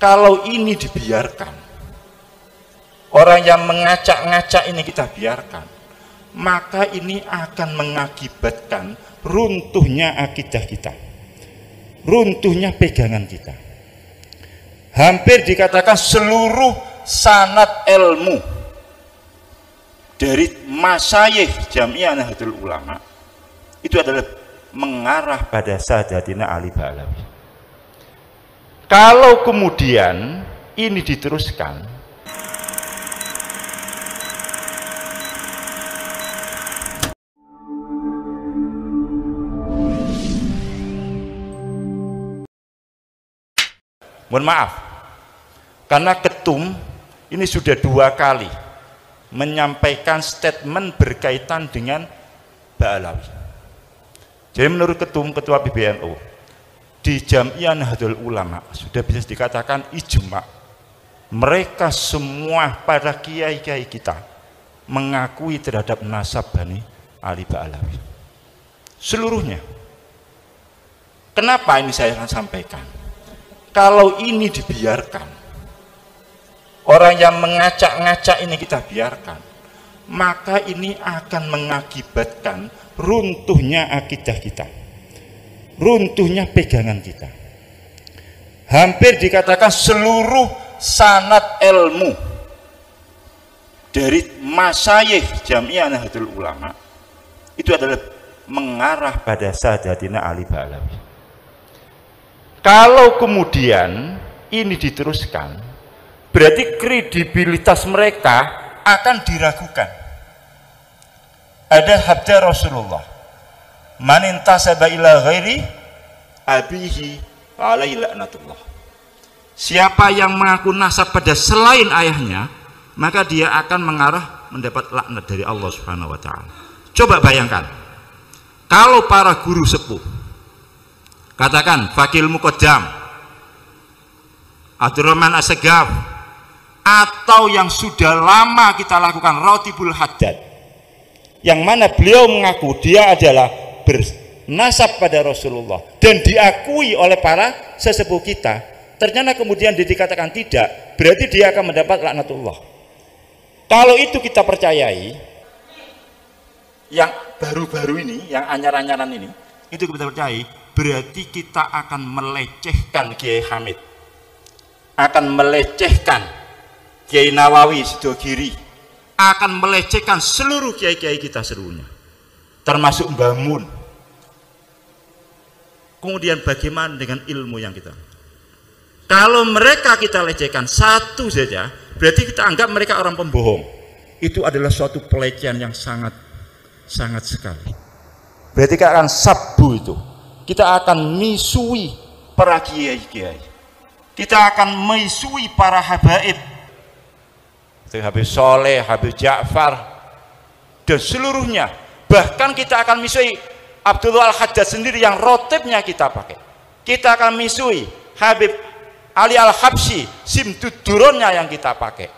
Kalau ini dibiarkan, orang yang mengacak-ngacak ini kita biarkan, maka ini akan mengakibatkan runtuhnya akidah kita, runtuhnya pegangan kita. Hampir dikatakan seluruh sanad ilmu dari masyayikh Jami'ah Nahdlatul Ulama itu adalah mengarah pada Sayyidina Ali Ba'alawi. Kalau kemudian ini diteruskan, mohon maaf, karena ketum ini sudah 2 kali menyampaikan statement berkaitan dengan Ba'alawi. Jadi menurut ketua PBNU di Jami'ah Nahdlatul Ulama sudah bisa dikatakan ijma, mereka semua para kiai-kiai kita mengakui terhadap nasab Bani Ali Ba'alawi seluruhnya. Kenapa ini saya akan sampaikan? Kalau ini dibiarkan, orang yang mengacak-ngacak ini kita biarkan, maka ini akan mengakibatkan runtuhnya akidah kita, runtuhnya pegangan kita. Hampir dikatakan seluruh sanad ilmu dari masyayikh Jami'ah Nahdlatul Ulama itu adalah mengarah pada Sayyidina Ali Ba'alawi. Kalau kemudian ini diteruskan, berarti kredibilitas mereka akan diragukan. Ada habda Rasulullah, man intasaba ila ghairi abihi alaihi laknatullah. Siapa yang mengaku nasab pada selain ayahnya, maka dia akan mengarah mendapat laknat dari Allah Subhanahu wa taala. Coba bayangkan, kalau para guru sepuh, katakan Fakil Muqaddam, Abdurrahman As-Segaf, atau yang sudah lama kita lakukan Ratibul Haddad, yang mana beliau mengaku dia adalah bernasab pada Rasulullah dan diakui oleh para sesepuh kita, ternyata kemudian dikatakan tidak, berarti dia akan mendapat laknatullah. Kalau itu kita percayai, yang baru-baru ini, yang anyar-anyaran ini, itu kita percayai, berarti kita akan melecehkan Kiai Hamid, akan melecehkan Kiai Nawawi Sidogiri, akan melecehkan seluruh kiai-kiai kita seluruhnya, termasuk Mbah Mun. Kemudian bagaimana dengan ilmu yang kita, kalau mereka kita lecehkan satu saja, berarti kita anggap mereka orang pembohong. Itu adalah suatu pelecehan yang sangat sekali. Berarti kita akan sabu itu, kita akan misui para kiai-kiai, kita akan misui para habaib, Habib Soleh, Habib Ja'far dan seluruhnya. Bahkan kita akan misui Abdullah Al-Haddad sendiri yang rotibnya kita pakai. Kita akan misui Habib Ali Al-Habsyi, simtuduronnya yang kita pakai.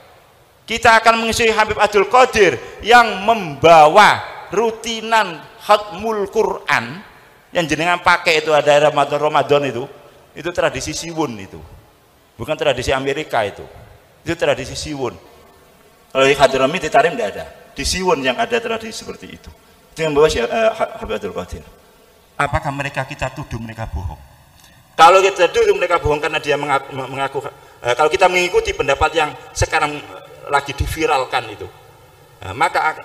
Kita akan misui Habib Abdul Qadir yang membawa rutinan khatmul Quran yang jenengan pakai itu, ada Ramadan itu tradisi Siwun, itu bukan tradisi Amerika, itu tradisi Siwun. Kalau di Hadrami di Tarim tidak ada, di Siwun yang ada tradisi seperti itu. Itu yang membawa Habib Abdul Qadir. Apakah mereka kita tuduh mereka bohong? Kalau kita tuduh mereka bohong karena dia mengaku, kalau kita mengikuti pendapat yang sekarang lagi diviralkan itu, maka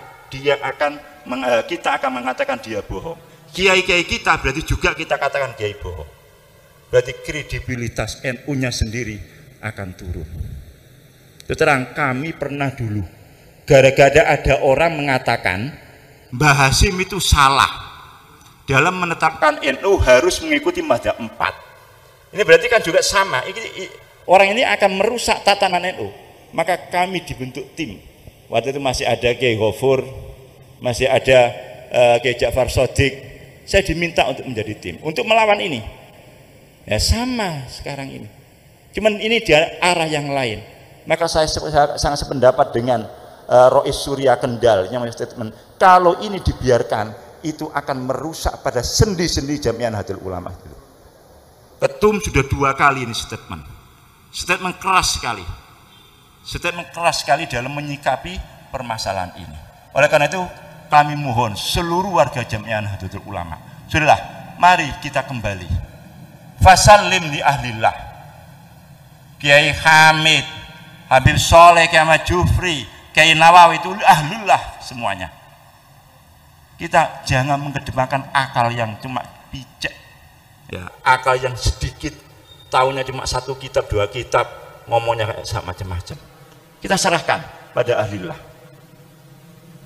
kita akan mengatakan dia bohong. Kiai-kiai kita berarti juga kita katakan kiai bohong. Berarti kredibilitas NU-nya sendiri akan turun. Itu terang, kami pernah dulu gara-gara ada orang mengatakan Mbah Hasyim itu salah dalam menetapkan NU harus mengikuti mazhab 4. Ini berarti kan juga sama, orang ini akan merusak tatanan NU. Maka kami dibentuk tim. Waktu itu masih ada Kiai Ghafur, masih ada Kiai Ja'far Shadiq. Saya diminta untuk menjadi tim untuk melawan ini. Ya sama sekarang ini, cuman ini dia arah yang lain. Maka saya sangat sependapat dengan Rois Surya Kendal yang statement, kalau ini dibiarkan itu akan merusak pada sendi-sendi Jami'ah Nahdlatul Ulama. Ketum sudah 2 kali ini statement, statement keras sekali dalam menyikapi permasalahan ini. Oleh karena itu kami mohon seluruh warga Jamiah Nahdlatul Ulama, sudahlah, mari kita kembali. Fasallim li ahlillah. Kiai Hamid, Habib Soleh, Kiai Ahmad Jufri, Kiai Nawawi itu ahlullah semuanya. Kita jangan mengedepankan akal yang cuma pijak, ya, akal yang sedikit, tahunya cuma 1 kitab 2 kitab, ngomongnya kayak macam-macam. Kita serahkan pada ahlillah.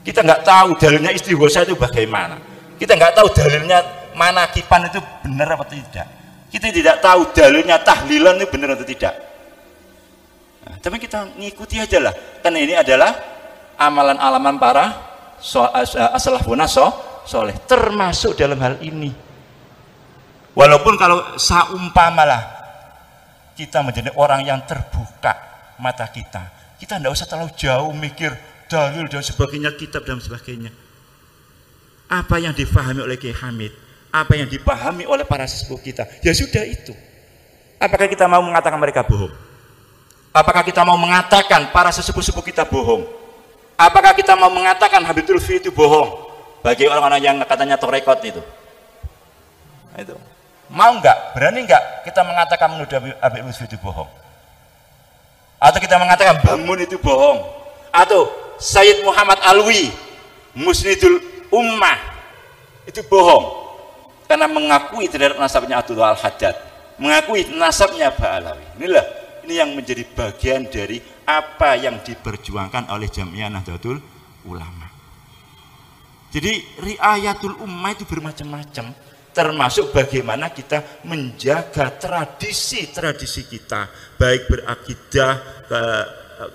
Kita nggak tahu dalilnya istighosa itu bagaimana. Kita nggak tahu dalilnya manakipan itu benar atau tidak. Kita tidak tahu dalilnya tahlilan itu benar atau tidak. Nah, tapi kita ngikuti aja lah. Karena ini adalah amalan-alaman para as-salafun soleh, termasuk dalam hal ini. Walaupun kalau saumpamalah kita menjadi orang yang terbuka mata kita tidak usah terlalu jauh mikir dalil dan sebagainya, kitab dan sebagainya. Apa yang dipahami oleh Kiai Hamid, apa yang dipahami oleh para sesepuh kita, ya sudah itu. Apakah kita mau mengatakan mereka bohong? Apakah kita mau mengatakan para sesepuh-sepuh kita bohong? Apakah kita mau mengatakan Habib Lutfi itu bohong? Bagi orang-orang yang katanya torekot itu. Mau nggak? Berani nggak kita mengatakan menuduh Habib Lutfi itu bohong? Atau kita mengatakan Bamun itu bohong? Atau Sayyid Muhammad Alwi, Musnidul Ummah, itu bohong karena mengakui terhadap nasabnya Abdullah Al-Haddad, mengakui nasabnya Ba'alawi. Ini yang menjadi bagian dari apa yang diperjuangkan oleh Jamiah Nahdlatul Ulama. Jadi riayatul ummah itu bermacam-macam, termasuk bagaimana kita menjaga tradisi-tradisi kita, baik berakidah,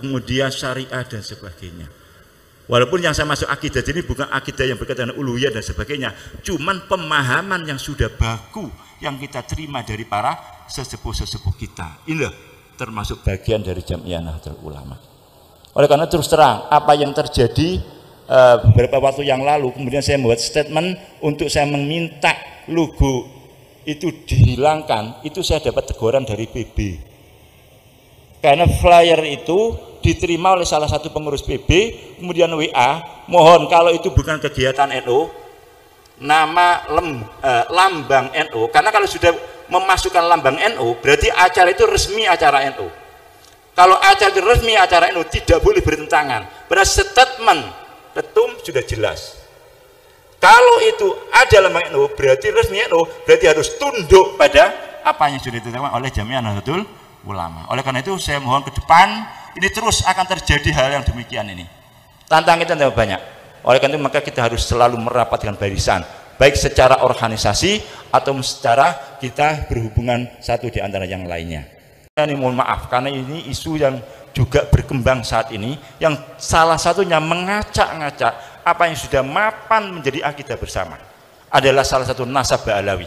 kemudian syariah dan sebagainya. Walaupun yang saya masuk akidah ini bukan akidah yang berkaitan dengan uluhiyah dan sebagainya, cuman pemahaman yang sudah baku yang kita terima dari para sesepuh-sesepuh kita. Inilah termasuk bagian dari Jamiah Nahdlatul Ulama. Oleh karena terus terang apa yang terjadi beberapa waktu yang lalu, kemudian saya membuat statement untuk saya meminta logo itu dihilangkan, itu saya dapat teguran dari PB. Karena flyer itu diterima oleh salah satu pengurus PB, kemudian WA, mohon kalau itu bukan kegiatan NU, nama lambang NU, karena kalau sudah memasukkan lambang NU, berarti acara itu resmi acara NU. Kalau acara itu resmi acara NU, tidak boleh bertentangan. Karena statement ketum sudah jelas. Kalau itu ada lambang NU, berarti resmi NU, berarti harus tunduk pada apa yang sudah ditetapkan oleh Jamiah Nahdlatul Ulama. Oleh karena itu saya mohon ke depan ini terus akan terjadi hal yang demikian ini. Tantangan kita tidak banyak. Oleh karena itu maka kita harus selalu merapat dengan barisan, baik secara organisasi atau secara kita berhubungan satu di antara yang lainnya. Ini mohon maaf karena ini isu yang juga berkembang saat ini, yang salah satunya mengacak-ngacak apa yang sudah mapan menjadi akidah bersama adalah salah satu nasab Ba'alawi.